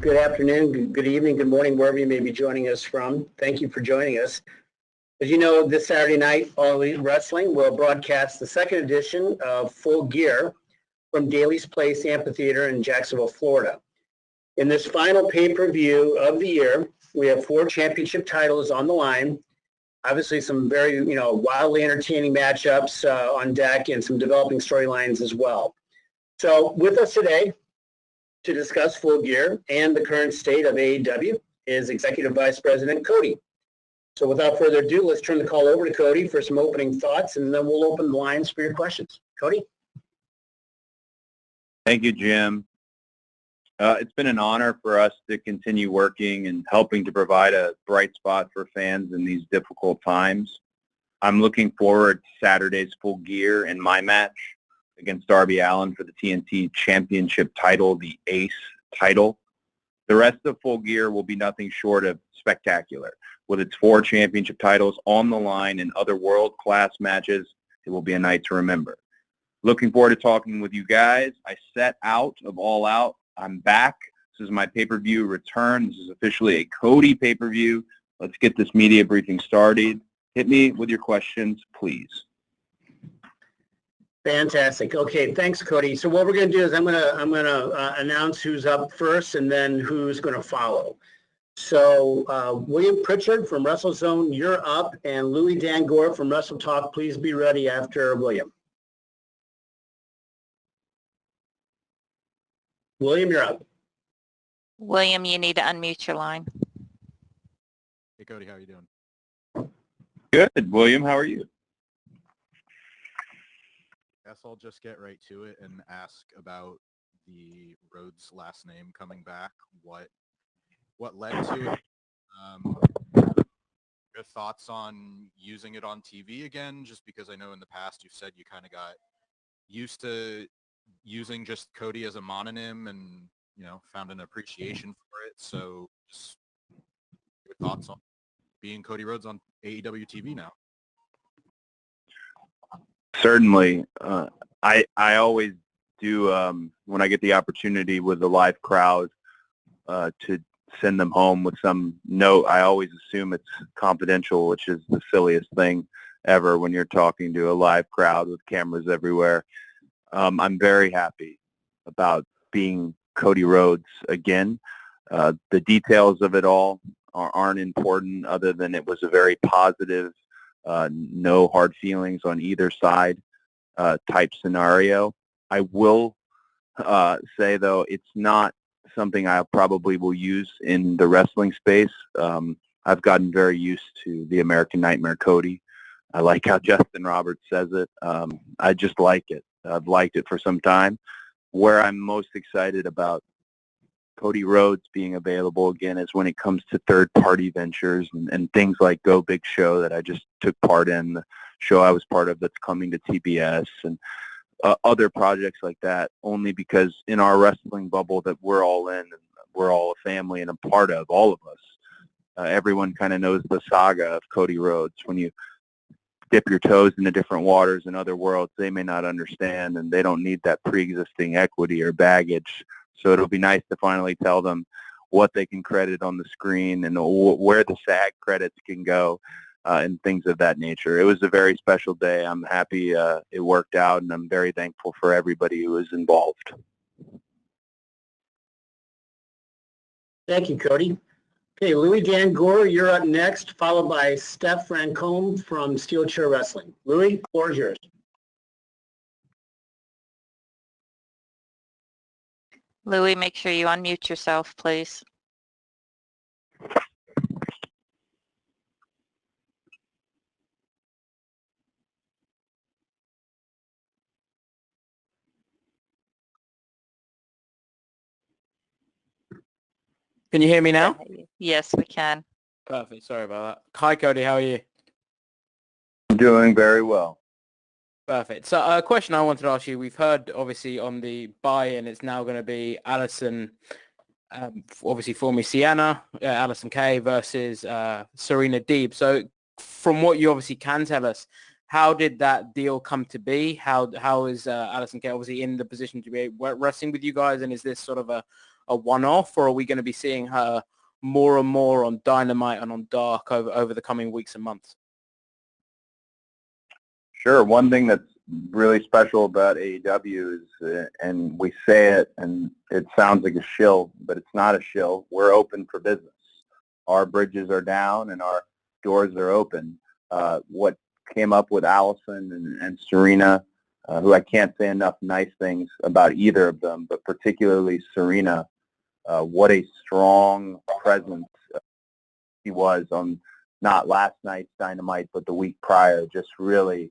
good afternoon, good evening, good morning, wherever you may be joining us from. Thank you for joining us. As you know, this Saturday night, All Elite Wrestling will broadcast the second edition of Full Gear from Daly's Place Amphitheater in Jacksonville, Florida. In this final pay-per-view of the year, we have 4 championship titles on the line. Obviously, some very, wildly entertaining matchups on deck and some developing storylines as well. So with us today to discuss Full Gear and the current state of AEW is Executive Vice President Cody. So without further ado, let's turn the call over to Cody for some opening thoughts, and then we'll open the lines for your questions. Cody? Thank you, Jim. It's been an honor for us to continue working and helping to provide a bright spot for fans in these difficult times. I'm looking forward to Saturday's Full Gear and my match against Darby Allin for the TNT Championship title, the Ace title. The rest of Full Gear will be nothing short of spectacular. With its 4 championship titles on the line and other world-class matches, it will be a night to remember. Looking forward to talking with you guys. I set out of All Out. I'm back. This is my pay-per-view return. This is officially a Cody pay-per-view. Let's get this media briefing started. Hit me with your questions, please. Fantastic. Okay, thanks, Cody. So what we're going to do is I'm gonna announce who's up first and then who's going to follow. So William Pritchard from WrestleZone, you're up, and Louis Dangor from Wrestle Talk, please be ready after William. William, you're up. William, you need to unmute your line. Hey, Cody, how are you doing? Good. William, how are you? Guess I'll just get right to it and ask about the Rhodes last name coming back. What led to it? Your thoughts on using it on TV again? Just because I know in the past you've said you kind of got used to using just Cody as a mononym and, found an appreciation for it. So just your thoughts on being Cody Rhodes on AEW TV now. Certainly. I always do, when I get the opportunity with a live crowd, to send them home with some note. I always assume it's confidential, which is the silliest thing ever when you're talking to a live crowd with cameras everywhere. I'm very happy about being Cody Rhodes again. The details of it all aren't important other than it was a very positive, no hard feelings on either side type scenario. I will say, though, it's not something I probably will use in the wrestling space. I've gotten very used to the American Nightmare Cody. I like how Justin Roberts says it. I just like it. I've liked it for some time. Where I'm most excited about Cody Rhodes being available again is when it comes to third-party ventures and things like Go Big Show that I just took part in, the show I was part of that's coming to TBS, and other projects like that, only because in our wrestling bubble that we're all in, and we're all a family and a part of, all of us, everyone kind of knows the saga of Cody Rhodes. When you dip your toes into different waters in other worlds, they may not understand, and they don't need that pre-existing equity or baggage. So it'll be nice to finally tell them what they can credit on the screen and where the SAG credits can go. And things of that nature. It was a very special day. I'm happy it worked out, and I'm very thankful for everybody who was involved. Thank you, Cody. Okay, Louis Dangor, you're up next, followed by Steph Francombe from Steel Chair Wrestling. Louis, the floor is yours. Louis, make sure you unmute yourself, please. Can you hear me now? Yes, we can. Perfect. Sorry about that. Hi, Cody. How are you? Doing very well. Perfect. So a question I wanted to ask you, we've heard obviously on the buy-in, it's now going to be Allison, obviously formerly Sienna, Allison Kay versus Serena Deeb. So from what you obviously can tell us, how did that deal come to be? How is Allison Kay obviously in the position to be wrestling with you guys? And is this sort of a a one-off, or are we going to be seeing her more and more on Dynamite and on Dark over the coming weeks and months? Sure. One thing that's really special about AEW is, and we say it, and it sounds like a shill, but it's not a shill. We're open for business. Our bridges are down and our doors are open. What came up with Allison and Serena, who I can't say enough nice things about either of them, but particularly Serena, what a strong presence she was on not last night's Dynamite, but the week prior. Just really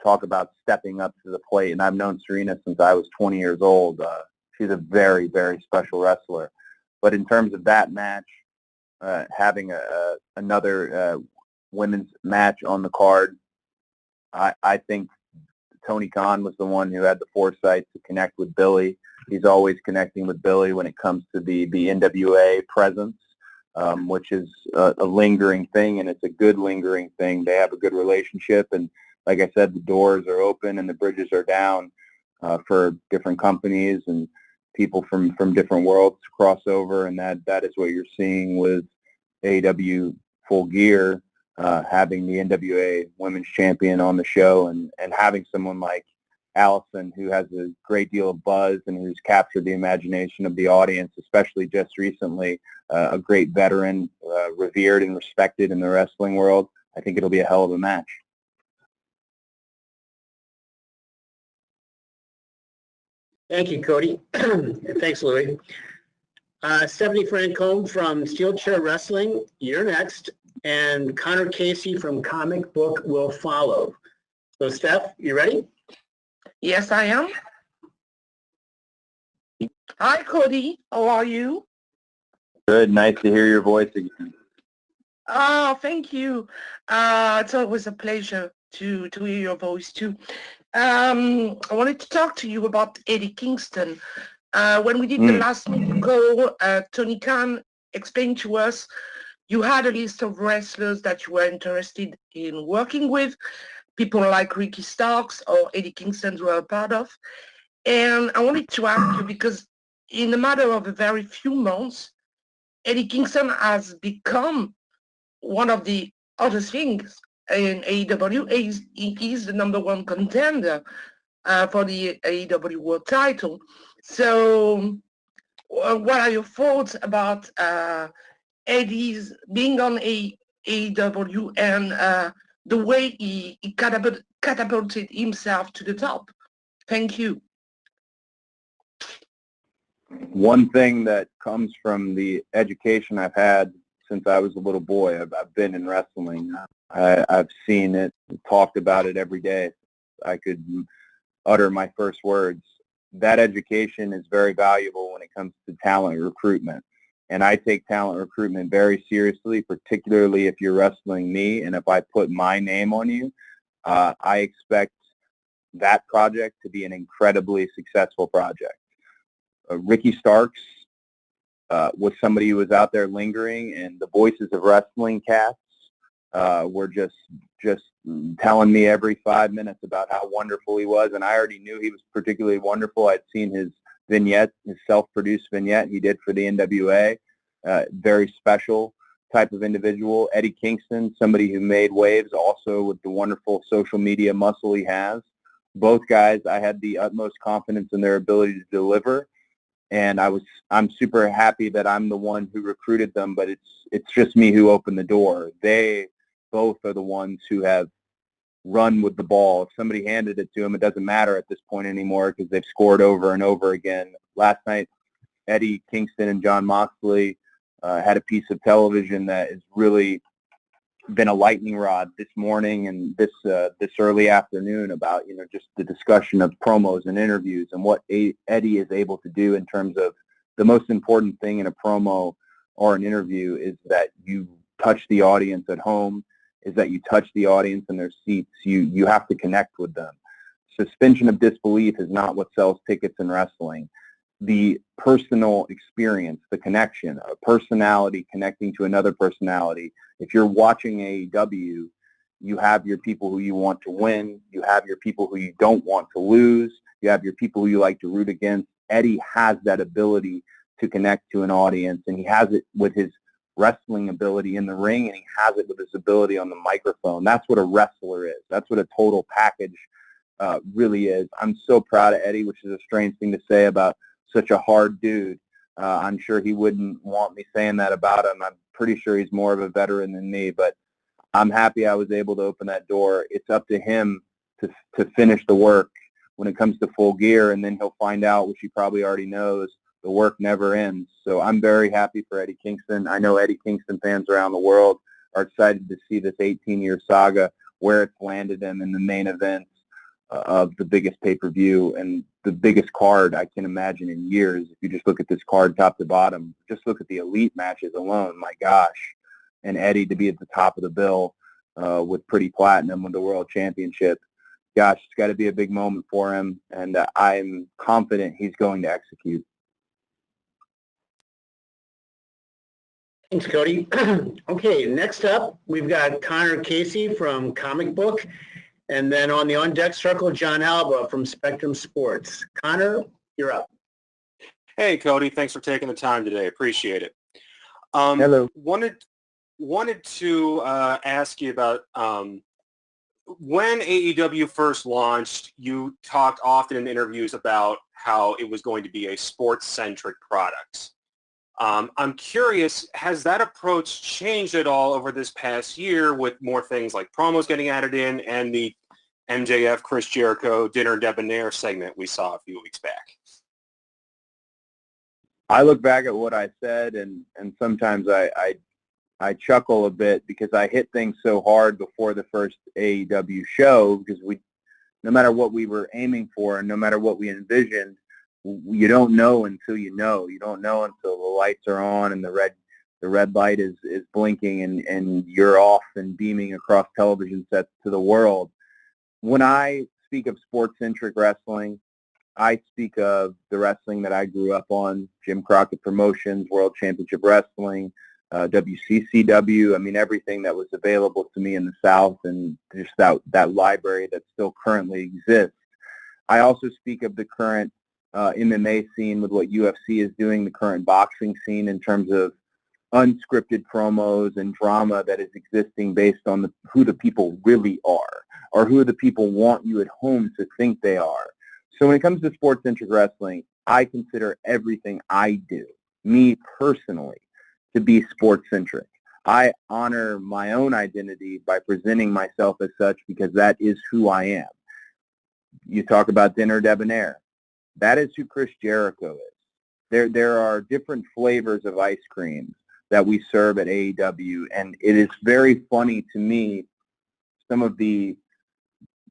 talk about stepping up to the plate. And I've known Serena since I was 20 years old. She's a very, very special wrestler. But in terms of that match, having another women's match on the card, I think Tony Khan was the one who had the foresight to connect with Billy. He's always connecting with Billy when it comes to the NWA presence, which is a lingering thing, and it's a good lingering thing. They have a good relationship, and like I said, the doors are open and the bridges are down for different companies and people from different worlds to cross over, and that is what you're seeing with AEW Full Gear, having the NWA Women's Champion on the show and having someone like Allison, who has a great deal of buzz and who's captured the imagination of the audience, especially just recently, a great veteran, revered and respected in the wrestling world. I think it'll be a hell of a match. Thank you, Cody. Thanks, Louis. Stephanie Francombe from Steel Chair Wrestling, you're next, and Connor Casey from Comic Book will follow. So, Steph, you ready? Yes, I am. Hi, Cody. How are you? Good. Nice to hear your voice again. Oh, thank you. It's always a pleasure to hear your voice, too. I wanted to talk to you about Eddie Kingston. When we did the last meeting call, Tony Khan explained to us you had a list of wrestlers that you were interested in working with, people like Ricky Starks or Eddie Kingston were a part of. And I wanted to ask you, because in a matter of a very few months, Eddie Kingston has become one of the other things in AEW. He is the #1 contender for the AEW World title. So what are your thoughts about Eddie's being on AEW and the way he catapulted himself to the top? Thank you. One thing that comes from the education I've had since I was a little boy, I've been in wrestling. I've seen it, talked about it every day. I could utter my first words. That education is very valuable when it comes to talent recruitment. And I take talent recruitment very seriously, particularly if you're wrestling me. And if I put my name on you, I expect that project to be an incredibly successful project. Ricky Starks was somebody who was out there lingering, and the voices of wrestling cats were just telling me every 5 minutes about how wonderful he was, and I already knew he was particularly wonderful. I'd seen his vignette, his self-produced vignette he did for the NWA. Very special type of individual. Eddie Kingston, somebody who made waves also with the wonderful social media muscle he has. Both guys, I had the utmost confidence in their ability to deliver. And I'm super happy that I'm the one who recruited them, but it's just me who opened the door. They both are the ones who have run with the ball. If somebody handed it to them, it doesn't matter at this point anymore because they've scored over and over again. Last night, Eddie Kingston and John Moxley had a piece of television that has really been a lightning rod this morning and this early afternoon about, just the discussion of promos and interviews and what Eddie is able to do in terms of the most important thing in a promo or an interview is that you touch the audience at home, is that you touch the audience in their seats. You have to connect with them. Suspension of disbelief is not what sells tickets in wrestling. The personal experience, the connection, a personality connecting to another personality. If you're watching AEW, you have your people who you want to win. You have your people who you don't want to lose. You have your people who you like to root against. Eddie has that ability to connect to an audience, and he has it with his wrestling ability in the ring, and he has it with his ability on the microphone. That's what a wrestler is. That's what a total package really is. I'm so proud of Eddie, which is a strange thing to say about such a hard dude. I'm sure he wouldn't want me saying that about him. I'm pretty sure he's more of a veteran than me, but I'm happy I was able to open that door. It's up to him to finish the work when it comes to Full Gear, and then he'll find out, which he probably already knows, the work never ends. So I'm very happy for Eddie Kingston. I know Eddie Kingston fans around the world are excited to see this 18-year saga, where it's landed him in the main events of the biggest pay-per-view and the biggest card I can imagine in years. If you just look at this card top to bottom, just look at the elite matches alone, my gosh. And Eddie to be at the top of the bill with Pretty Platinum with the World Championship. Gosh, it's got to be a big moment for him, and I'm confident he's going to execute. Thanks, Cody. Okay, next up, we've got Connor Casey from Comic Book, and then on the on-deck circle, John Alba from Spectrum Sports. Connor, you're up. Hey, Cody. Thanks for taking the time today. Appreciate it. Hello. Wanted to ask you about when AEW first launched, you talked often in interviews about how it was going to be a sports-centric product. I'm curious, has that approach changed at all over this past year with more things like promos getting added in and the MJF, Chris Jericho, Dinner Debonair segment we saw a few weeks back? I look back at what I said, and sometimes I chuckle a bit because I hit things so hard before the first AEW show, because no matter what we were aiming for and no matter what we envisioned, you don't know until you know. You don't know until the lights are on and the red light is blinking and you're off and beaming across television sets to the world. When I speak of sports-centric wrestling, I speak of the wrestling that I grew up on, Jim Crockett Promotions, World Championship Wrestling, WCCW, I mean, everything that was available to me in the South, and just that library that still currently exists. I also speak of the current MMA scene with what UFC is doing, the current boxing scene in terms of unscripted promos and drama that is existing based on who the people really are, or who the people want you at home to think they are. So when it comes to sports-centric wrestling, I consider everything I do, me personally, to be sports-centric. I honor my own identity by presenting myself as such because that is who I am. You talk about Dinner Debonair. That is who Chris Jericho is. There are different flavors of ice cream that we serve at AEW, and it is very funny to me, some of the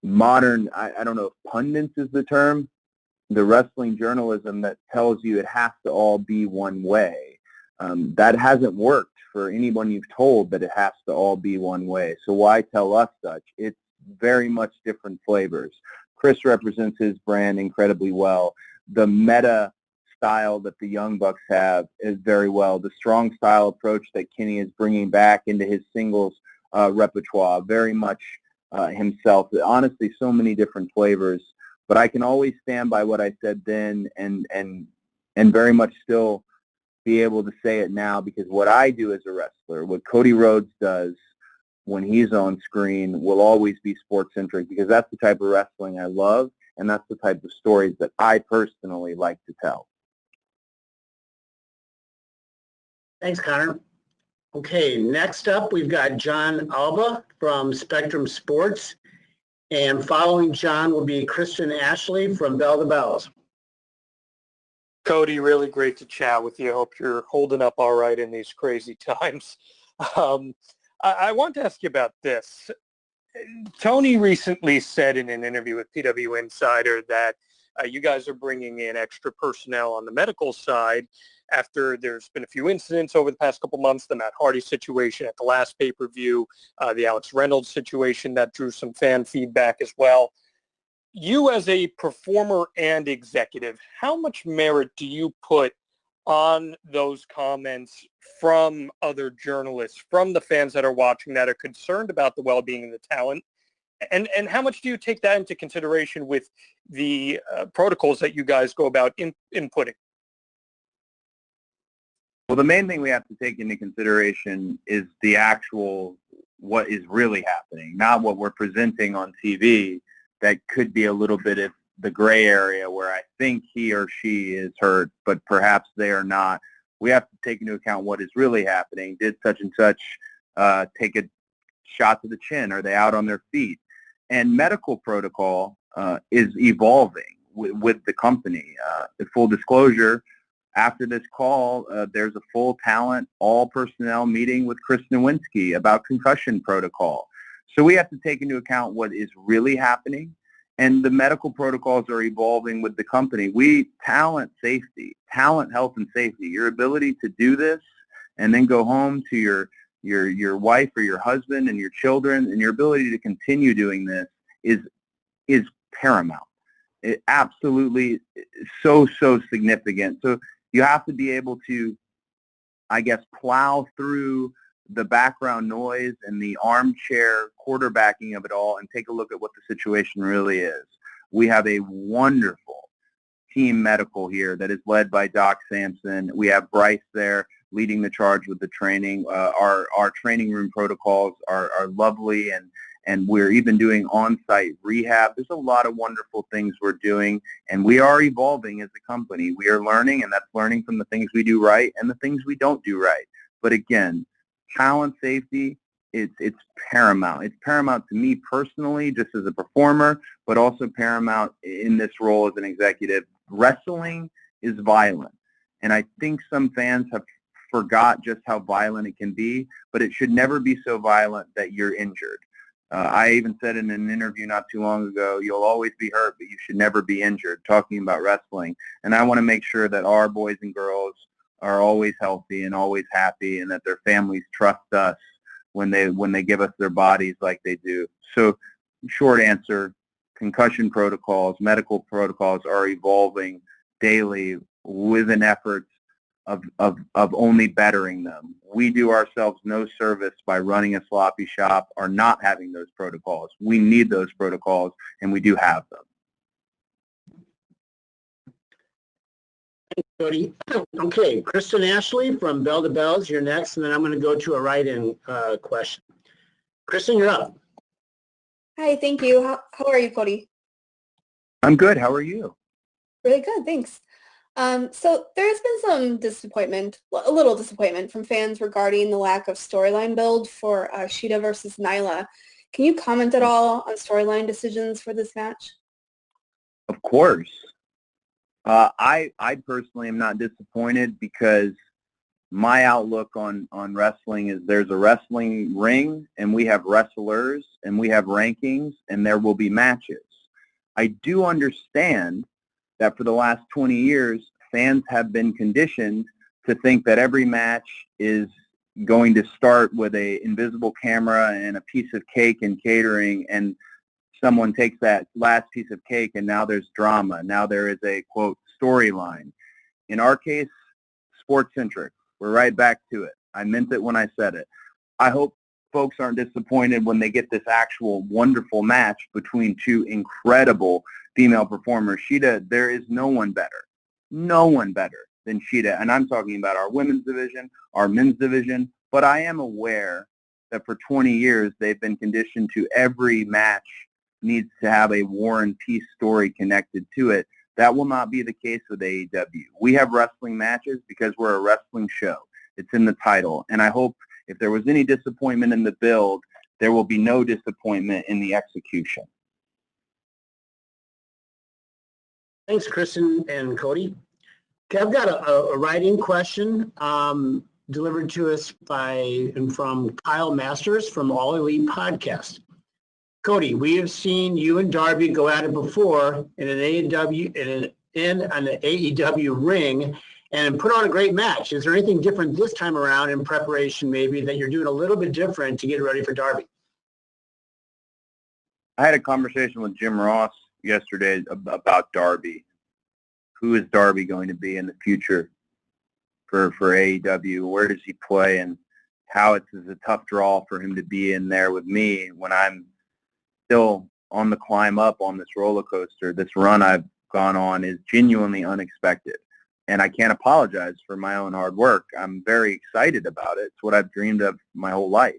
modern, I don't know if pundits is the term, the wrestling journalism that tells you it has to all be one way. That hasn't worked for anyone you've told that it has to all be one way. So why tell us such? It's very much different flavors. Chris represents his brand incredibly well. The meta style that the Young Bucks have is very well. The strong style approach that Kenny is bringing back into his singles repertoire, very much himself. Honestly, so many different flavors. But I can always stand by what I said then and very much still be able to say it now, because what I do as a wrestler, what Cody Rhodes does when he's on screen, will always be sports-centric, because that's the type of wrestling I love, and that's the type of stories that I personally like to tell. Thanks, Connor. Okay, next up, we've got John Alba from Spectrum Sports, and following John will be Kristen Ashley from Bell to Bells. Cody, really great to chat with you. I hope you're holding up all right in these crazy times. I want to ask you about this. Tony recently said in an interview with PW Insider that you guys are bringing in extra personnel on the medical side after there's been a few incidents over the past couple months, the Matt Hardy situation at the last pay-per-view, the Alex Reynolds situation that drew some fan feedback as well. You as a performer and executive, how much merit do you put on those comments from other journalists, from the fans that are watching that are concerned about the well-being of the talent? And how much do you take that into consideration with the protocols that you guys go about inputting? Well, the main thing we have to take into consideration is the actual what is really happening, not what we're presenting on TV that could be a little bit of the gray area where I think he or she is hurt, but perhaps they are not. We have to take into account what is really happening. Did such and such take a shot to the chin? Are they out on their feet? And medical protocol is evolving with the company. Full disclosure, after this call, there's a full talent, all personnel meeting with Chris Nowinski about concussion protocol. So we have to take into account what is really happening, and the medical protocols are evolving with the company. Talent safety, talent health and safety, your ability to do this and then go home to your wife or your husband and your children, and your ability to continue doing this is paramount. It absolutely so significant. So you have to be able to, I guess, plow through the background noise and the armchair quarterbacking of it all and take a look at what the situation really is. We have a wonderful team medical here that is led by Doc Sampson. We have Bryce there leading the charge with the training. Our training room protocols are lovely, and we're even doing on-site rehab. There's a lot of wonderful things we're doing, and we are evolving as a company. We are learning, and that's learning from the things we do right and the things we don't do right. But again, talent safety, it's paramount. It's paramount to me personally, just as a performer, but also paramount in this role as an executive. Wrestling is violent, and I think some fans have forgot just how violent it can be, but it should never be so violent that you're injured. I even said in an interview not too long ago, you'll always be hurt, but you should never be injured, talking about wrestling. And I want to make sure that our boys and girls are always healthy and always happy, and that their families trust us when they give us their bodies like they do. So short answer, concussion protocols, medical protocols are evolving daily with an effort of only bettering them. We do ourselves no service by running a sloppy shop or not having those protocols. We need those protocols, and we do have them. Thanks, Cody. Okay, Kristen Ashley from Bell to Bells, you're next, and then I'm going to go to a write-in question. Kristen, you're up. Hi, thank you. How are you, Cody? I'm good. How are you? Really good, thanks. So there's been some disappointment, a little disappointment from fans regarding the lack of storyline build for Shida versus Nyla. Can you comment at all on storyline decisions for this match? Of course. I personally am not disappointed, because my outlook on wrestling is there's a wrestling ring, and we have wrestlers, and we have rankings, and there will be matches. I do understand that for the last 20 years, fans have been conditioned to think that every match is going to start with an invisible camera and a piece of cake and catering, and someone takes that last piece of cake and now there's drama. Now there is a, quote, storyline. In our case, sports-centric. We're right back to it. I meant it when I said it. I hope folks aren't disappointed when they get this actual wonderful match between two incredible female performers. Shida, there is no one better than Shida. And I'm talking about our women's division, our men's division. But I am aware that for 20 years they've been conditioned to every match needs to have a War and Peace story connected to it. That will not be the case with AEW. We have wrestling matches because we're a wrestling show. It's in the title. And I hope if there was any disappointment in the build, there will be no disappointment in the execution. Thanks, Kristen and Cody. Okay, I've got a writing question delivered to us from Kyle Masters from All Elite Podcast. Cody, we have seen you and Darby go at it before in an AEW ring and put on a great match. Is there anything different this time around in preparation, maybe, that you're doing a little bit different to get ready for Darby? I had a conversation with Jim Ross yesterday about Darby. Who is Darby going to be in the future for AEW? Where does he play, and how it's a tough draw for him to be in there with me when I'm still on the climb up on this roller coaster. This run I've gone on is genuinely unexpected. and I can't apologize for my own hard work. I'm very excited about it. It's what I've dreamed of my whole life.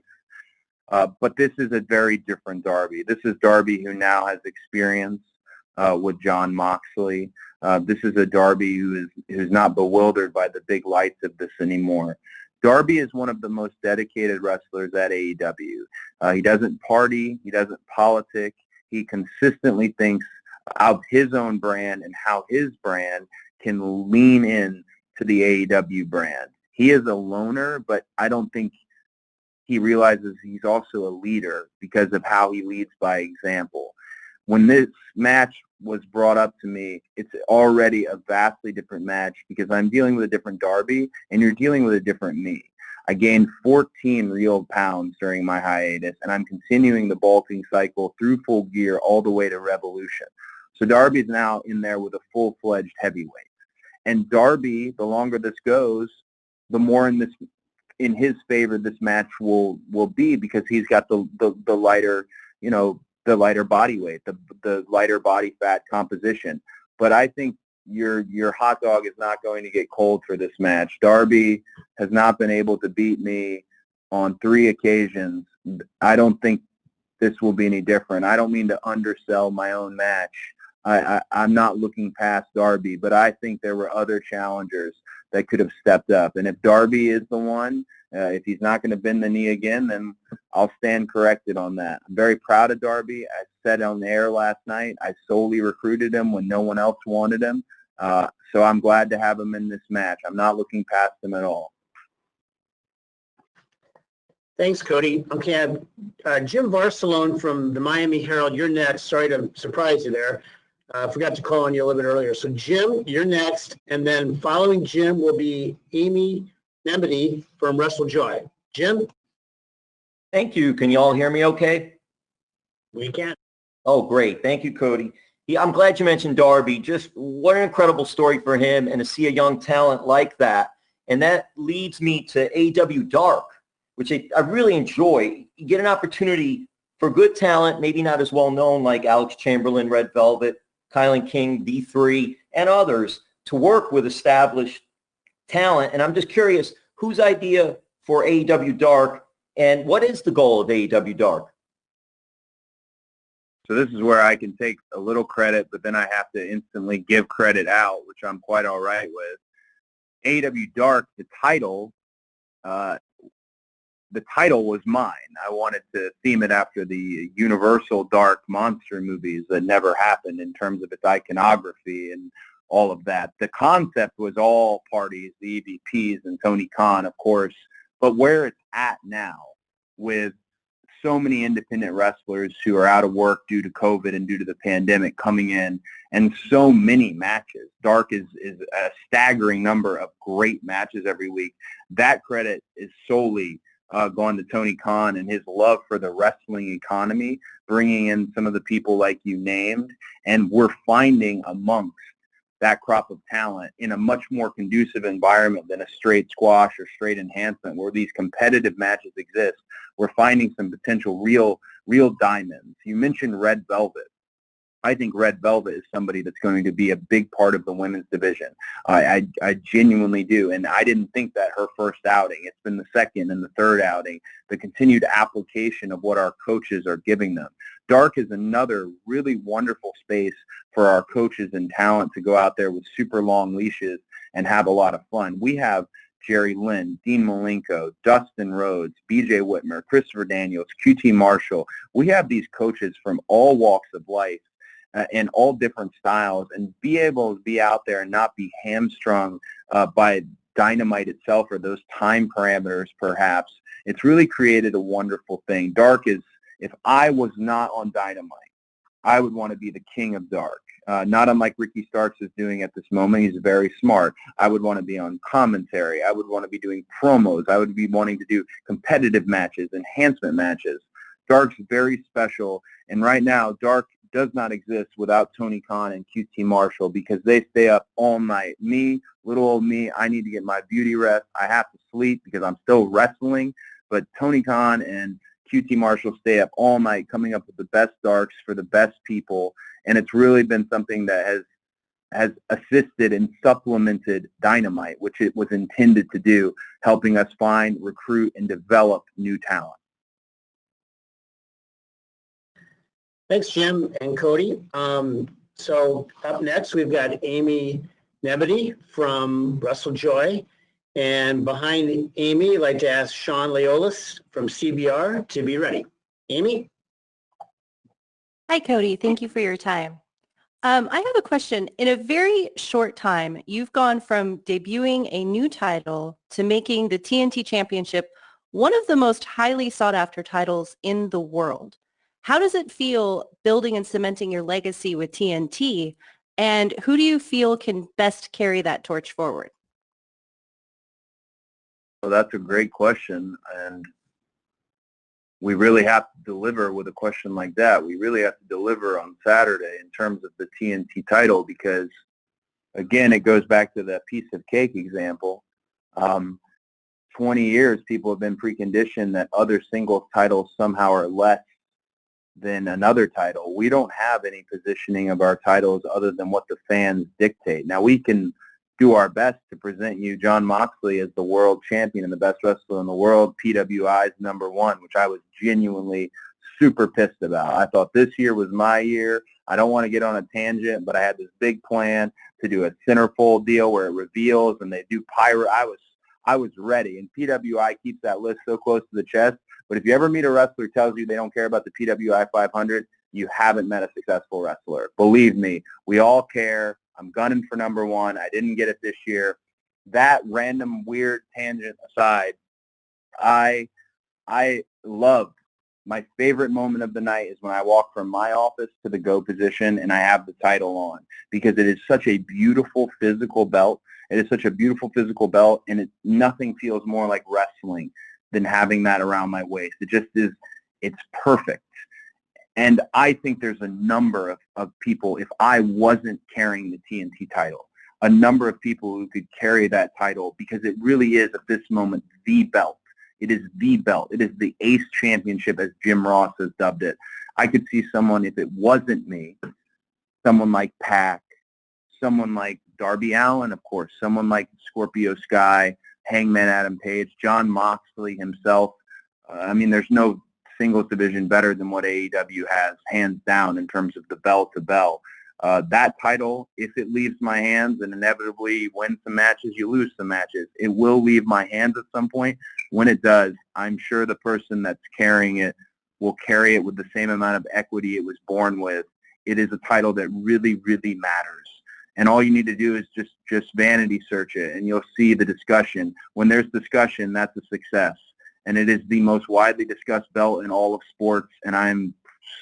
But this is a very different Darby. This is Darby who now has experience with Jon Moxley. This is a Darby who's not bewildered by the big lights of this anymore. Darby is one of the most dedicated wrestlers at AEW. He doesn't party. He doesn't politic. He consistently thinks of his own brand and how his brand can lean in to the AEW brand. He is a loner, but I don't think he realizes he's also a leader because of how he leads by example. When this match was brought up to me, it's already a vastly different match because I'm dealing with a different Darby and you're dealing with a different me. I gained 14 real pounds during my hiatus, and I'm continuing the bulking cycle through Full Gear all the way to Revolution. So Darby's now in there with a full-fledged heavyweight. And Darby, the longer this goes, the more in his favor this match will be because he's got the lighter, the lighter body weight, the lighter body fat composition. But I think your hot dog is not going to get cold for this match. Darby has not been able to beat me on 3 occasions. I don't think this will be any different. I don't mean to undersell my own match. I'm not looking past Darby, but I think there were other challengers that could have stepped up. And if Darby is the one, if he's not going to bend the knee again, then I'll stand corrected on that. I'm very proud of Darby. I said on the air last night, I solely recruited him when no one else wanted him. So I'm glad to have him in this match. I'm not looking past him at all. Thanks, Cody. Okay, Jim Varsalone from the Miami Herald, you're next. Sorry to surprise you there. I forgot to call on you a little bit earlier. So Jim, you're next. And then following Jim will be Amy Nemedy from WrestleJoy. Jim? Thank you. Can you all hear me okay? We can. Oh, great. Thank you, Cody. Yeah, I'm glad you mentioned Darby. Just what an incredible story for him and to see a young talent like that. And that leads me to AEW Dark, which I really enjoy. You get an opportunity for good talent, maybe not as well known like Alex Chamberlain, Red Velvet, Kylan King, D3, and others to work with established talent. And I'm just curious, whose idea for AEW Dark and what is the goal of AEW Dark? So this is where I can take a little credit, but then I have to instantly give credit out, which I'm quite all right with. AEW Dark, the title was mine. I wanted to theme it after the Universal Dark monster movies that never happened in terms of its iconography and all of that. The concept was all parties, the EVPs and Tony Khan, of course, but where it's at now with so many independent wrestlers who are out of work due to COVID and due to the pandemic coming in, and so many matches. Dark is a staggering number of great matches every week. That credit is solely gone to Tony Khan and his love for the wrestling economy, bringing in some of the people like you named, and we're finding amongst that crop of talent in a much more conducive environment than a straight squash or straight enhancement where these competitive matches exist. We're finding some potential real diamonds. You mentioned Red Velvet. I think Red Velvet is somebody that's going to be a big part of the women's division. I genuinely do, and I didn't think that her first outing. It's been the second and the third outing, the continued application of what our coaches are giving them. Dark is another really wonderful space for our coaches and talent to go out there with super long leashes and have a lot of fun. We have Jerry Lynn, Dean Malenko, Dustin Rhodes, BJ Whitmer, Christopher Daniels, QT Marshall. We have these coaches from all walks of life and all different styles, and be able to be out there and not be hamstrung by Dynamite itself or those time parameters perhaps. It's really created a wonderful thing. Dark is, if I was not on Dynamite, I would want to be the king of Dark. Not unlike Ricky Starks is doing at this moment. He's very smart. I would want to be on commentary. I would want to be doing promos. I would be wanting to do competitive matches, enhancement matches. Dark's very special, and right now Dark does not exist without Tony Khan and QT Marshall because they stay up all night. Me, little old me, I need to get my beauty rest. I have to sleep because I'm still wrestling, but Tony Khan and QT Marshall stay up all night coming up with the best darks for the best people, and it's really been something that has has assisted and supplemented Dynamite, which it was intended to do, helping us find, recruit, and develop new talent. Thanks, Jim and Cody. So up next, we've got Amy Nebedy from Russell Joy. And behind Amy, I'd like to ask Sean Leolis from CBR to be ready. Amy? Hi, Cody. Thank you for your time. I have a question. In a very short time, you've gone from debuting a new title to making the TNT Championship one of the most highly sought after titles in the world. How does it feel building and cementing your legacy with TNT? And who do you feel can best carry that torch forward? Well, that's a great question, and we really have to deliver with a question like that. We really have to deliver on Saturday in terms of the TNT title because, again, it goes back to that piece of cake example. 20 years, people have been preconditioned that other singles titles somehow are less than another title. We don't have any positioning of our titles other than what the fans dictate. Now, we can do our best to present you Jon Moxley as the world champion and the best wrestler in the world, PWI's #1, which I was genuinely super pissed about. I thought this year was my year. I don't want to get on a tangent, but I had this big plan to do a centerfold deal where it reveals and they do pyro. I was ready, and PWI keeps that list so close to the chest. But if you ever meet a wrestler who tells you they don't care about the PWI 500, you haven't met a successful wrestler. Believe me, we all care. I'm gunning for #1. I didn't get it this year. That random weird tangent aside, I love my favorite moment of the night is when I walk from my office to the go position and I have the title on because it is such a beautiful physical belt. It is such a beautiful physical belt, and nothing feels more like wrestling than having that around my waist. It just is, it's perfect. And I think there's a number of people, if I wasn't carrying the TNT title, a number of people who could carry that title because it really is at this moment the belt. It is the belt. It is the Ace Championship, as Jim Ross has dubbed it. I could see someone, if it wasn't me, someone like Pac, someone like Darby Allin, of course, someone like Scorpio Sky, Hangman Adam Page, Jon Moxley himself. I mean, there's no singles division better than what AEW has, hands down, in terms of the bell to bell. That title, if it leaves my hands, and inevitably you win some matches, you lose some matches, it will leave my hands at some point. When it does, I'm sure the person that's carrying it will carry it with the same amount of equity it was born with. It is a title that really, really matters. And all you need to do is just vanity search it, and you'll see the discussion. When there's discussion, that's a success. And it is the most widely discussed belt in all of sports, and I'm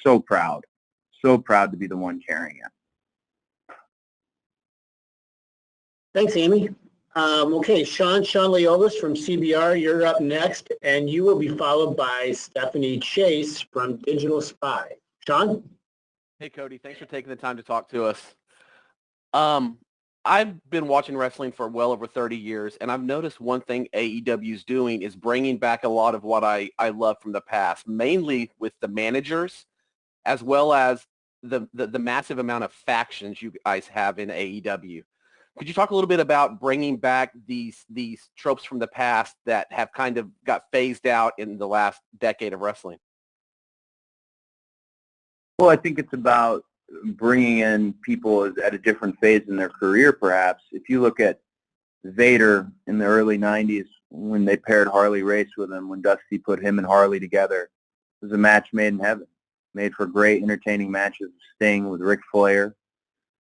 so proud to be the one carrying it. Thanks, Amy. Okay, Sean Leolis from CBR, you're up next, and you will be followed by Stephanie Chase from Digital Spy. Sean? Hey, Cody. Thanks for taking the time to talk to us. I've been watching wrestling for well over 30 years, and I've noticed one thing AEW is doing is bringing back a lot of what I love from the past, mainly with the managers, as well as the massive amount of factions you guys have in AEW. Could you talk a little bit about bringing back these tropes from the past that have kind of got phased out in the last decade of wrestling? Well, I think it's about bringing in people at a different phase in their career, perhaps. If you look at Vader in the early 90s when they paired Harley Race with him, when Dusty put him and Harley together, it was a match made in heaven, made for great, entertaining matches with Sting, with Ric Flair.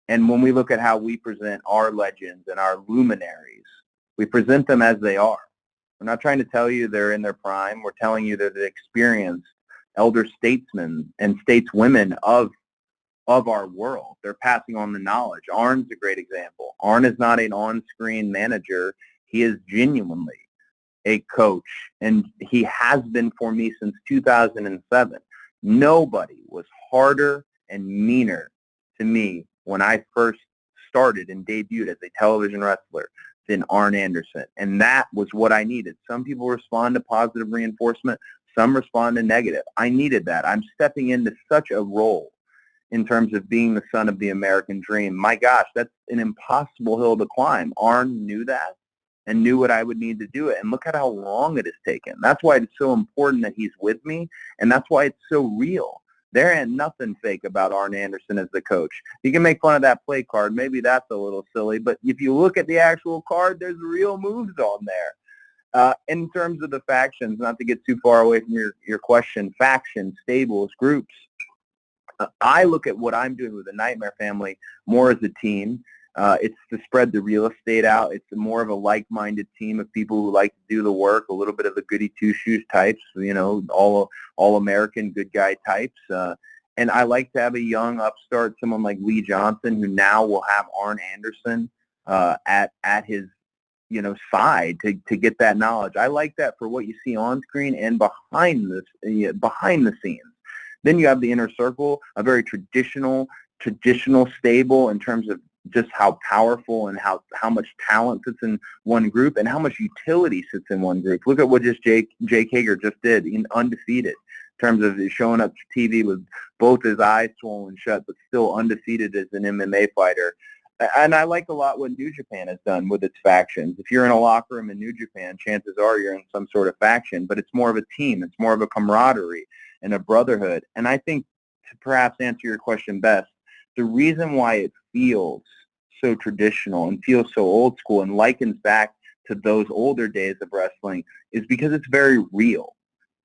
And when we look at how we present our legends and our luminaries, we present them as they are. We're not trying to tell you they're in their prime. We're telling you they're the experienced elder statesmen and stateswomen of our world. They're passing on the knowledge. Arn's a great example. Arn is not an on-screen manager. He is genuinely a coach, and he has been for me since 2007. Nobody was harder and meaner to me when I first started and debuted as a television wrestler than Arn Anderson, and that was what I needed. Some people respond to positive reinforcement. Some respond to negative. I needed that. I'm stepping into such a role in terms of being the son of the American dream. My gosh, that's an impossible hill to climb. Arn knew that and knew what I would need to do it. And look at how long it has taken. That's why it's so important that he's with me, and that's why it's so real. There ain't nothing fake about Arn Anderson as the coach. You can make fun of that play card. Maybe that's a little silly, but if you look at the actual card, there's real moves on there. In terms of the factions, not to get too far away from your question, factions, stables, groups, I look at what I'm doing with the Nightmare family more as a team. It's to spread the real estate out. It's more of a like-minded team of people who like to do the work, a little bit of the goody two-shoes types, you know, all American good guy types. And I like to have a young upstart, someone like Lee Johnson, who now will have Arn Anderson at his, you know, side to get that knowledge. I like that for what you see on screen and behind the scenes. Then you have the inner circle, a very traditional stable in terms of just how powerful and how much talent sits in one group and how much utility sits in one group. Look at what just Jake Hager just did, undefeated, in terms of showing up to TV with both his eyes swollen shut, but still undefeated as an MMA fighter. And I like a lot what New Japan has done with its factions. If you're in a locker room in New Japan, chances are you're in some sort of faction, but it's more of a team. It's more of a camaraderie and a brotherhood. And I think, to perhaps answer your question best, the reason why it feels so traditional and feels so old school and likens back to those older days of wrestling is because it's very real.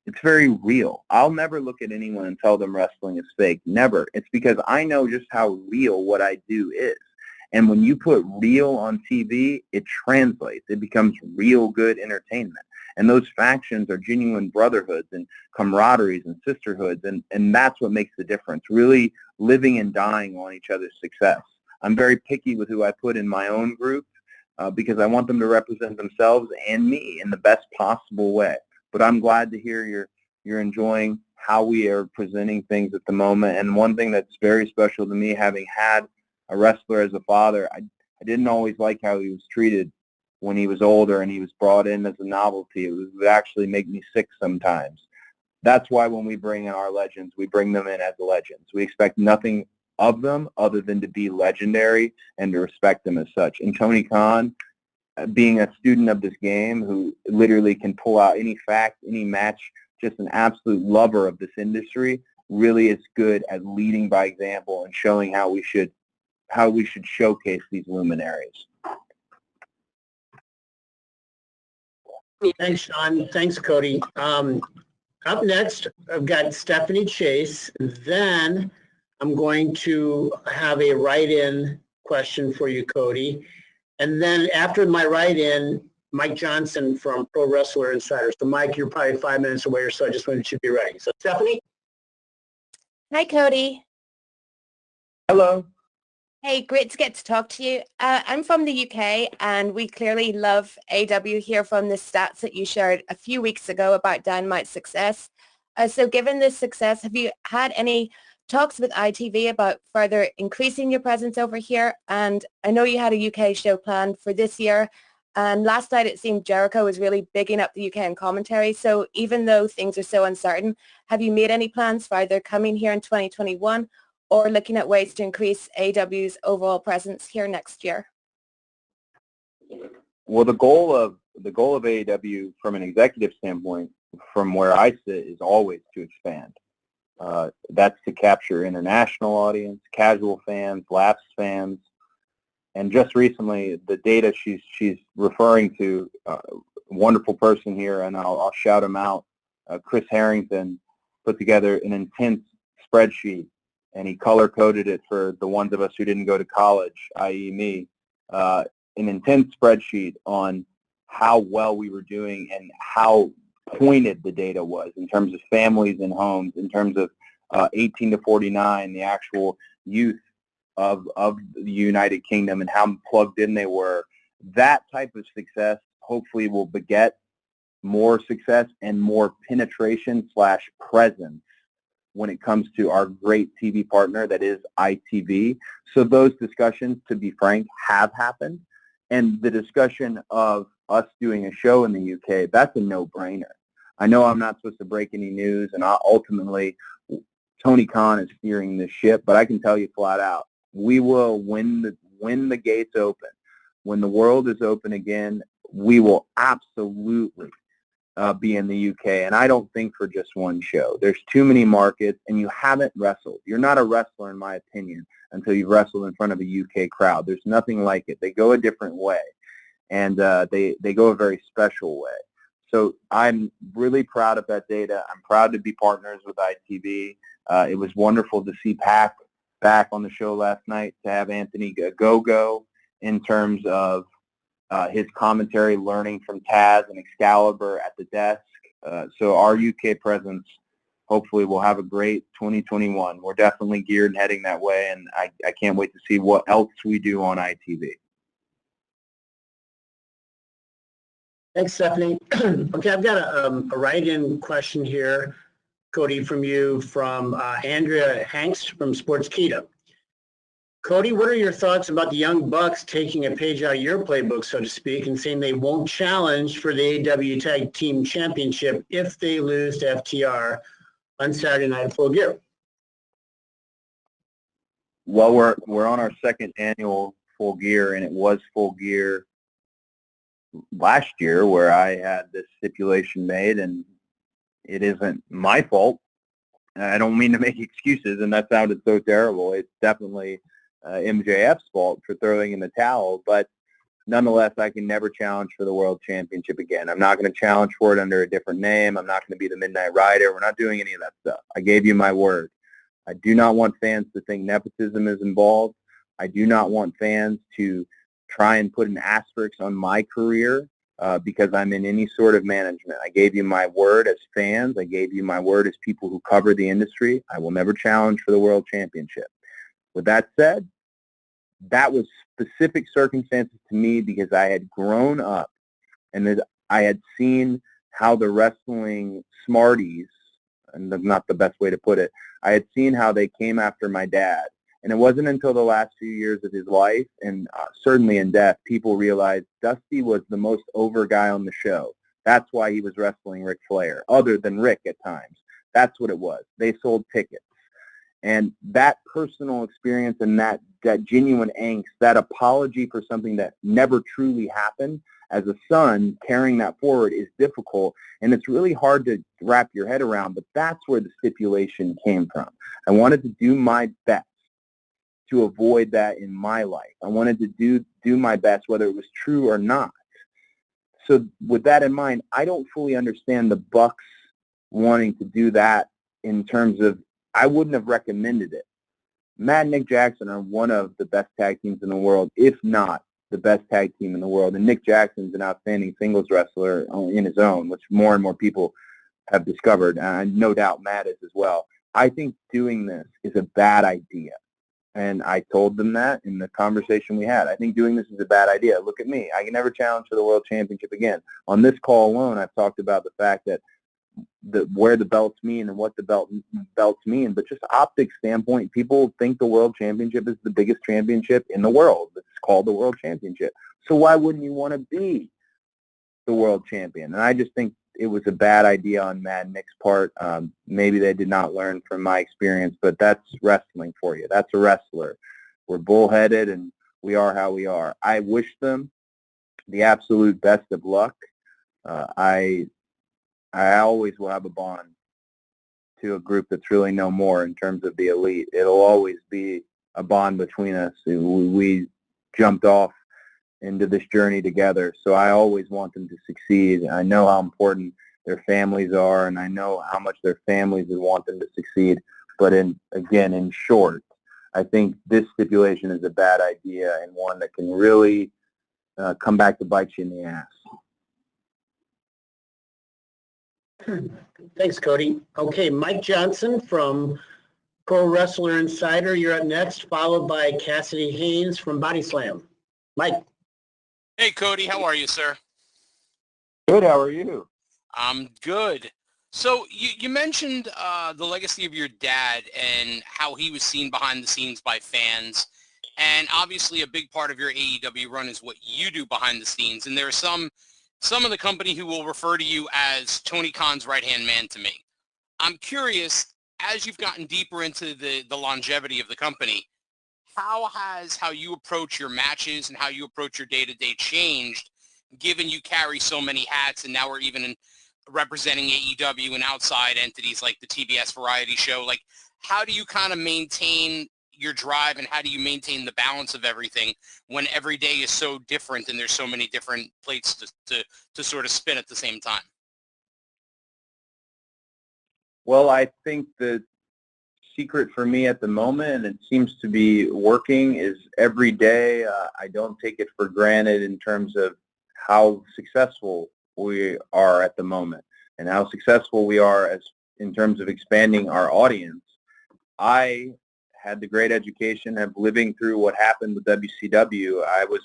It's very real. I'll never look at anyone and tell them wrestling is fake. Never. It's because I know just how real what I do is. And when you put real on TV, it translates. It becomes real good entertainment. And those factions are genuine brotherhoods and camaraderies and sisterhoods, and that's what makes the difference, really living and dying on each other's success. I'm very picky with who I put in my own group because I want them to represent themselves and me in the best possible way. But I'm glad to hear you're enjoying how we are presenting things at the moment. And one thing that's very special to me, having had a wrestler as a father, I didn't always like how he was treated when he was older and he was brought in as a novelty. It would actually make me sick sometimes. That's why when we bring in our legends, we bring them in as legends. We expect nothing of them other than to be legendary and to respect them as such. And Tony Khan, being a student of this game who literally can pull out any fact, any match, just an absolute lover of this industry, really is good at leading by example and showing how we should showcase these luminaries. Thanks, Sean. Thanks, Cody. Up next, I've got Stephanie Chase. Then I'm going to have a write-in question for you, Cody. And then after my write-in, Mike Johnson from Pro Wrestler Insider. So, Mike, you're probably 5 minutes away or so. I just wanted you to be ready. So, Stephanie? Hi, Cody. Hello. Hey, great to get to talk to you. I'm from the UK, and we clearly love AW here from the stats that you shared a few weeks ago about Dynamite's success. So given this success, have you had any talks with ITV about further increasing your presence over here? And I know you had a UK show planned for this year, and last night it seemed Jericho was really bigging up the UK in commentary. So even though things are so uncertain, have you made any plans for either coming here in 2021 or looking at ways to increase AW's overall presence here next year? Well, the goal of AEW from an executive standpoint, from where I sit, is always to expand. That's to capture international audience, casual fans, lapsed fans, and just recently, the data she's referring to, wonderful person here, and I'll shout him out. Chris Harrington put together an intense spreadsheet, and he color-coded it for the ones of us who didn't go to college, i.e. me, an intense spreadsheet on how well we were doing and how pointed the data was in terms of families and homes, in terms of 18 to 49, the actual youth of the United Kingdom and how plugged in they were. That type of success hopefully will beget more success and more penetration / presence when it comes to our great TV partner that is ITV. So those discussions, to be frank, have happened. And the discussion of us doing a show in the UK, that's a no-brainer. I know I'm not supposed to break any news, and ultimately Tony Khan is steering this ship, but I can tell you flat out, we will when the gates open, when the world is open again, we will absolutely be in the UK, and I don't think for just one show. There's too many markets, and you haven't wrestled. You're not a wrestler, in my opinion, until you've wrestled in front of a UK crowd. There's nothing like it. They go a different way, and they go a very special way. So I'm really proud of that data. I'm proud to be partners with ITV. It was wonderful to see Pac back on the show last night, to have Anthony Go in terms of his commentary, learning from Taz and Excalibur at the desk. So our UK presence, hopefully, will have a great 2021. We're definitely geared and heading that way, and I can't wait to see what else we do on ITV. Thanks, Stephanie. Okay, I've got a write-in question here, Cody, from you, from Andrea Hanks from Sportskeeda. Cody, what are your thoughts about the Young Bucks taking a page out of your playbook, so to speak, and saying they won't challenge for the AEW Tag Team Championship if they lose to FTR on Saturday Night at Full Gear? Well, we're on our second annual Full Gear, and it was Full Gear last year where I had this stipulation made, and it isn't my fault. I don't mean to make excuses, and that sounded so terrible. It's definitely MJF's fault for throwing in the towel, but nonetheless, I can never challenge for the World Championship again. I'm not going to challenge for it under a different name. I'm not going to be the Midnight Rider. We're not doing any of that stuff. I gave you my word. I do not want fans to think nepotism is involved. I do not want fans to try and put an asterisk on my career because I'm in any sort of management. I gave you my word as fans. I gave you my word as people who cover the industry. I will never challenge for the World Championship. With that said, that was specific circumstances to me because I had grown up and I had seen how the wrestling smarties, and that's not the best way to put it, I had seen how they came after my dad. And it wasn't until the last few years of his life, and certainly in death, people realized Dusty was the most over guy on the show. That's why he was wrestling Ric Flair, other than Rick at times. That's what it was. They sold tickets. And that personal experience and that genuine angst, that apology for something that never truly happened, as a son, carrying that forward is difficult. And it's really hard to wrap your head around, but that's where the stipulation came from. I wanted to do my best to avoid that in my life. I wanted to do my best, whether it was true or not. So with that in mind, I don't fully understand the Bucks wanting to do that in terms of, I wouldn't have recommended it. Matt and Nick Jackson are one of the best tag teams in the world, if not the best tag team in the world. And Nick Jackson's an outstanding singles wrestler in his own, which more and more people have discovered. And no doubt Matt is as well. I think doing this is a bad idea. And I told them that in the conversation we had. I think doing this is a bad idea. Look at me. I can never challenge for the World Championship again. On this call alone, I've talked about the fact that where the belts mean and what the belts mean, but just optics standpoint, people think the World Championship is the biggest championship in the world. It's called the World Championship. So why wouldn't you want to be the world champion? And I just think it was a bad idea on Matt and Nick's part. Maybe they did not learn from my experience, but that's wrestling for you. That's a wrestler. We're bullheaded, and we are how we are. I wish them the absolute best of luck. I always will have a bond to a group that's really no more in terms of the elite. It'll always be a bond between us. We jumped off into this journey together, so I always want them to succeed. I know how important their families are, and I know how much their families would want them to succeed. But in short, I think this stipulation is a bad idea and one that can really come back to bite you in the ass. Thanks, Cody. Okay, Mike Johnson from Pro Wrestler Insider, you're up next, followed by Cassidy Haynes from Body Slam. Mike. Hey, Cody. How are you, sir? Good. How are you? I'm good. So you mentioned the legacy of your dad and how he was seen behind the scenes by fans. And obviously a big part of your AEW run is what you do behind the scenes. And there are some of the company who will refer to you as Tony Khan's right-hand man to me. I'm curious, as you've gotten deeper into the longevity of the company, how has how you approach your matches and how you approach your day-to-day changed, given you carry so many hats and now we're even representing AEW and outside entities like the TBS variety show? Like, how do you kind of maintain your drive and how do you maintain the balance of everything when every day is so different and there's so many different plates to sort of spin at the same time? Well, I think the secret for me at the moment, and it seems to be working, is every day I don't take it for granted in terms of how successful we are at the moment and how successful we are as in terms of expanding our audience. I had the great education of living through what happened with WCW. I was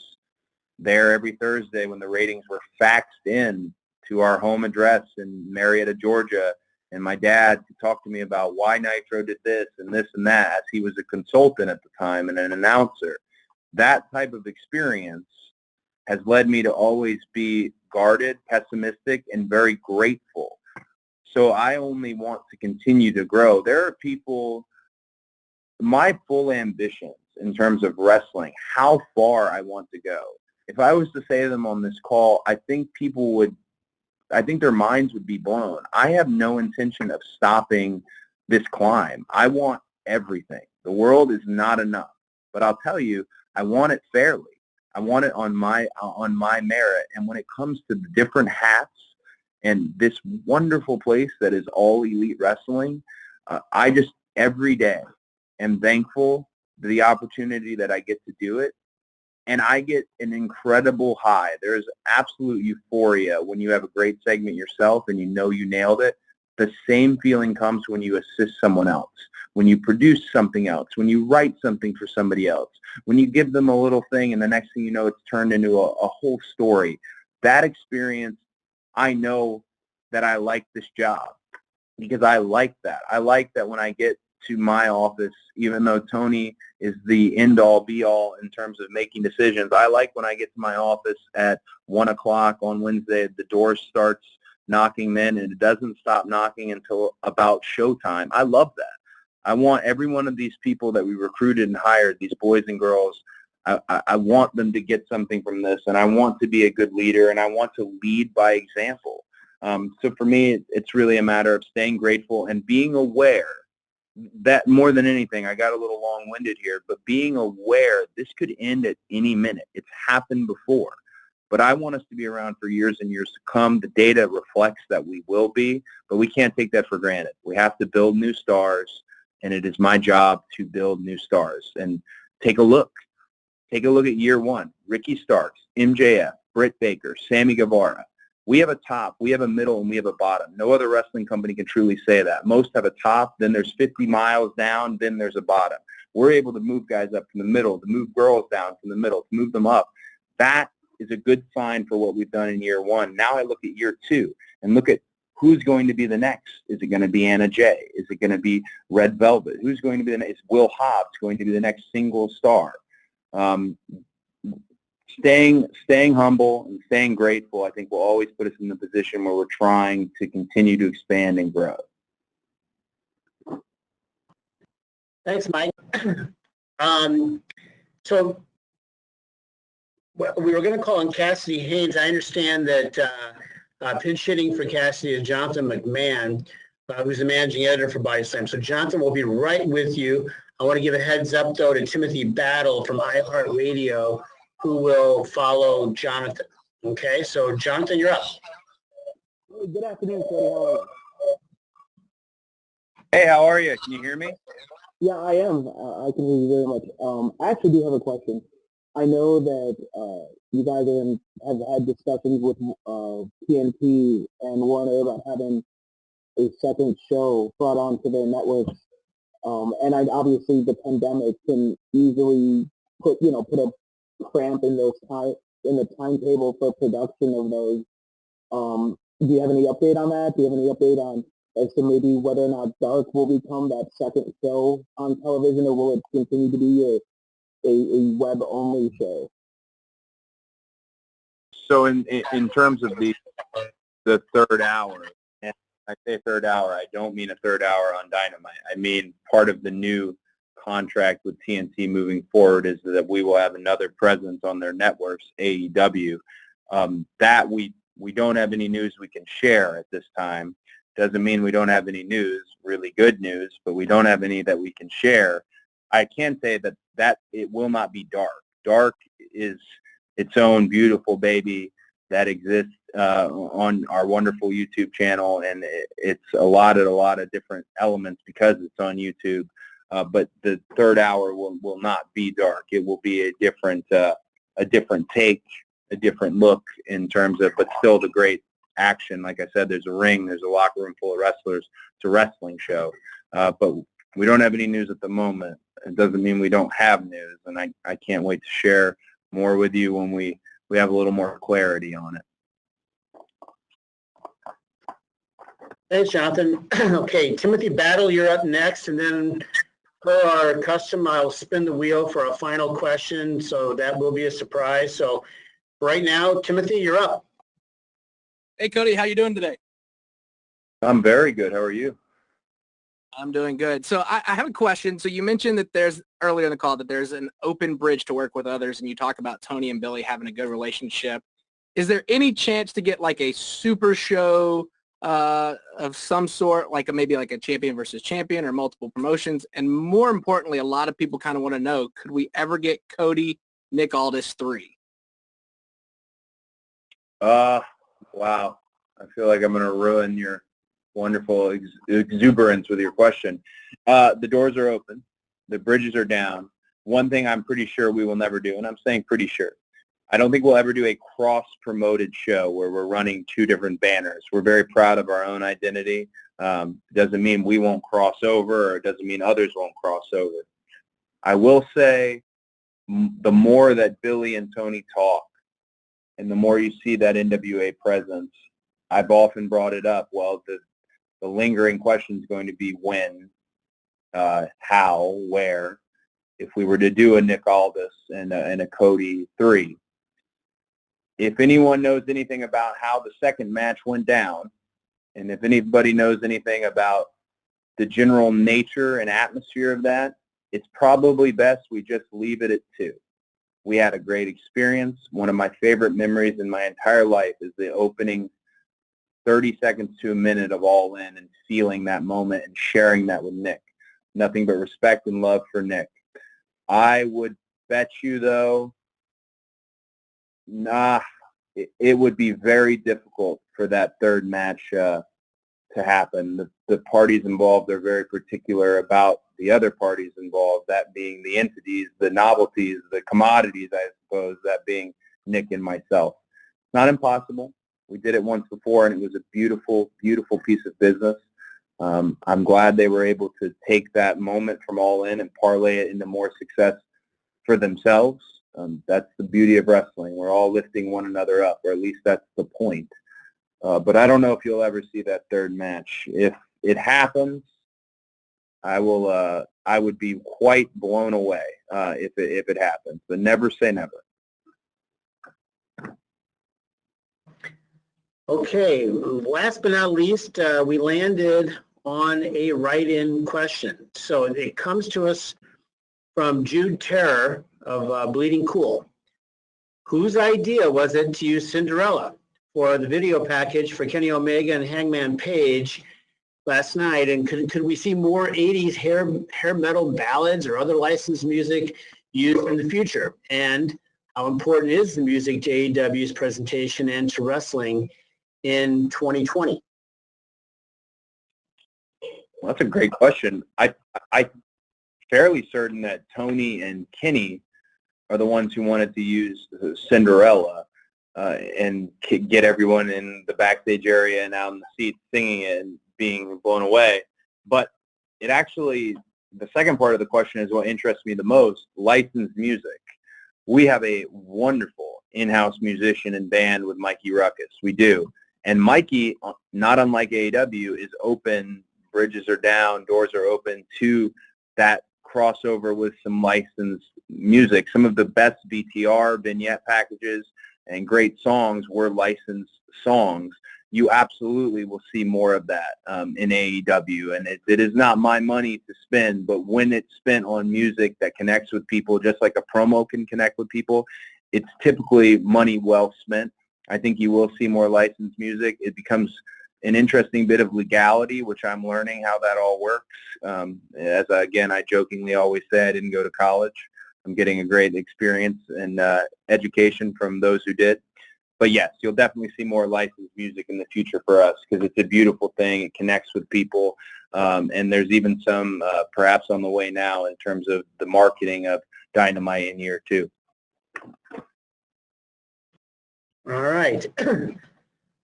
there every Thursday when the ratings were faxed in to our home address in Marietta, Georgia, and my dad could talk to me about why Nitro did this and that, as he was a consultant at the time and an announcer. That type of experience has led me to always be guarded, pessimistic, and very grateful. So I only want to continue to grow. There are people, my full ambitions in terms of wrestling, how far I want to go. If I was to say them on this call, I think their minds would be blown. I have no intention of stopping this climb. I want everything. The world is not enough. But I'll tell you, I want it fairly. I want it on my merit. And when it comes to the different hats and this wonderful place that is All Elite Wrestling, I just every day am thankful for the opportunity that I get to do it. And I get an incredible high. There's absolute euphoria when you have a great segment yourself and you know you nailed it. The same feeling comes when you assist someone else, when you produce something else, when you write something for somebody else, when you give them a little thing and the next thing you know, it's turned into a whole story. That experience, I know that I like this job because I like that. I like that when I get to my office, even though Tony is the end-all, be-all in terms of making decisions. I like when I get to my office at 1 o'clock on Wednesday, the door starts knocking then, and it doesn't stop knocking until about showtime. I love that. I want every one of these people that we recruited and hired, these boys and girls, I want them to get something from this, and I want to be a good leader, and I want to lead by example. So for me, it's really a matter of staying grateful and being aware that more than anything, I got a little long-winded here, but being aware this could end at any minute. It's happened before. But I want us to be around for years and years to come. The data reflects that we will be, but we can't take that for granted. We have to build new stars, and it is my job to build new stars. And take a look. Take a look at year one. Ricky Starks, MJF, Britt Baker, Sammy Guevara. We have a top, we have a middle, and we have a bottom. No other wrestling company can truly say that. Most have a top, then there's 50 miles down, then there's a bottom. We're able to move guys up from the middle, to move girls down from the middle, to move them up. That is a good sign for what we've done in year one. Now I look at year two and look at who's going to be the next. Is it going to be Anna Jay? Is it going to be Red Velvet? Who's going to be the next? Is Will Hobbs going to be the next single star? Staying humble and staying grateful, I think, will always put us in the position where we're trying to continue to expand and grow. Thanks, Mike. So we were going to call on Cassidy Haynes. I understand that pinch hitting for Cassidy is Jonathan McMahon, who's the managing editor for Body Slam. So Jonathan will be right with you. I want to give a heads up, though, to Timothy Battle from iHeartRadio, who will follow Jonathan. Okay, so Jonathan, you're up. Good afternoon, Cody. How are you? Hey, how are you? Can you hear me? Yeah, I am. I can hear you very much. I actually do have a question. I know that you guys have had discussions with TNT and Warner about having a second show brought onto their networks. And obviously the pandemic can easily put a cramp in the timetable for production of those. Do you have any update on that? Do you have any update on as to maybe whether or not Dark will become that second show on television, or will it continue to be a web-only show? So in terms of the third hour, I say third hour, I don't mean a third hour on Dynamite. I mean part of the new contract with TNT moving forward is that we will have another presence on their networks, AEW. That we don't have any news we can share at this time. Doesn't mean we don't have any news, really good news, but we don't have any that we can share. I can say that it will not be Dark. Dark is its own beautiful baby that exists on our wonderful YouTube channel, and it's a lot of different elements because it's on YouTube. But the third hour will not be Dark. It will be a different take, a different look in terms of, but still the great action. Like I said, there's a ring, there's a locker room full of wrestlers. It's a wrestling show, but we don't have any news at the moment. It doesn't mean we don't have news, and I can't wait to share more with you when we have a little more clarity on it. Thanks, Jonathan. Okay, Timothy Battle, you're up next, and then per our custom, I'll spin the wheel for a final question, so that will be a surprise. So right now, Timothy, you're up. Hey, Cody, how you doing today? I'm very good. How are you? I'm doing good. So I have a question. So you mentioned that there's, earlier in the call, that there's an open bridge to work with others, and you talk about Tony and Billy having a good relationship. Is there any chance to get like a super show of some sort, like maybe like a champion versus champion or multiple promotions? And more importantly, a lot of people kind of want to know, could we ever get Cody, Nick Aldis 3? Wow. I feel like I'm going to ruin your wonderful exuberance with your question. The doors are open. The bridges are down. One thing I'm pretty sure we will never do, and I'm saying pretty sure, I don't think we'll ever do a cross-promoted show where we're running two different banners. We're very proud of our own identity. Doesn't mean we won't cross over, or it doesn't mean others won't cross over. I will say the more that Billy and Tony talk, and the more you see that NWA presence, I've often brought it up. Well, the lingering question is going to be when, how, where. If we were to do a Nick Aldis and a Cody 3, if anyone knows anything about how the second match went down, and if anybody knows anything about the general nature and atmosphere of that, it's probably best we just leave it at 2. We had a great experience. One of my favorite memories in my entire life is the opening 30 seconds to a minute of All In and feeling that moment and sharing that with Nick. Nothing but respect and love for Nick. I would bet you, though, it would be very difficult for that third match to happen. The parties involved are very particular about the other parties involved, that being the entities, the novelties, the commodities, I suppose, that being Nick and myself. It's not impossible. We did it once before, and it was a beautiful, beautiful piece of business. I'm glad they were able to take that moment from All In and parlay it into more success for themselves. That's the beauty of wrestling. We're all lifting one another up, or at least that's the point. But I don't know if you'll ever see that third match. If it happens, I would be quite blown away if it happens. But never say never. Okay, last but not least, we landed on a write-in question. So it comes to us from Jude Terror of Bleeding Cool. Whose idea was it to use Cinderella for the video package for Kenny Omega and Hangman Page last night? And could we see more 80s hair metal ballads or other licensed music used in the future? And how important is the music to AEW's presentation and to wrestling in 2020? Well, that's a great question. I'm fairly certain that Tony and Kenny are the ones who wanted to use Cinderella and get everyone in the backstage area and out in the seats singing it and being blown away. But it actually, the second part of the question is what interests me the most, licensed music. We have a wonderful in-house musician and band with Mikey Ruckus. We do. And Mikey, not unlike AEW, is open, bridges are down, doors are open to that crossover with some licensed music. Some of the best VTR vignette packages and great songs were licensed songs. you absolutely will see more of that in AEW. And it is not my money to spend, but when it's spent on music that connects with people, just like a promo can connect with people, it's typically money well spent. I think you will see more licensed music. It becomes an interesting bit of legality, which I'm learning how that all works. Again, I jokingly always say I didn't go to college. I'm getting a great experience and education from those who did. But yes, you'll definitely see more licensed music in the future for us because it's a beautiful thing. It connects with people. And there's even some perhaps on the way now in terms of the marketing of Dynamite in year 2. All right.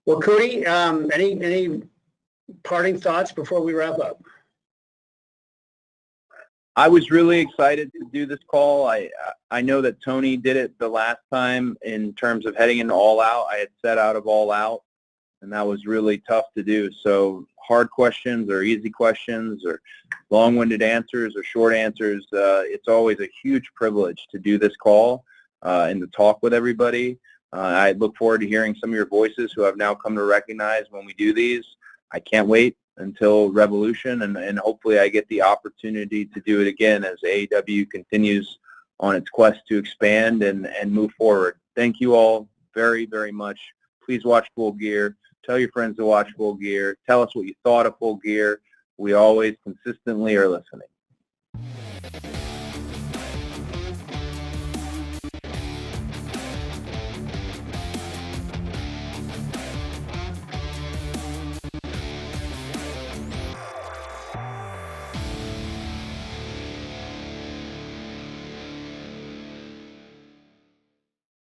Well, Cody, any parting thoughts before we wrap up? I was really excited to do this call. I know that Tony did it the last time in terms of heading into All Out. I had set out of All Out, and that was really tough to do. So hard questions or easy questions or long-winded answers or short answers, it's always a huge privilege to do this call and to talk with everybody. I look forward to hearing some of your voices who I've now come to recognize when we do these. I can't wait until Revolution, and hopefully I get the opportunity to do it again as AEW continues on its quest to expand and move forward. Thank you all very, very much. Please watch Full Gear. Tell your friends to watch Full Gear. Tell us what you thought of Full Gear. We always consistently are listening.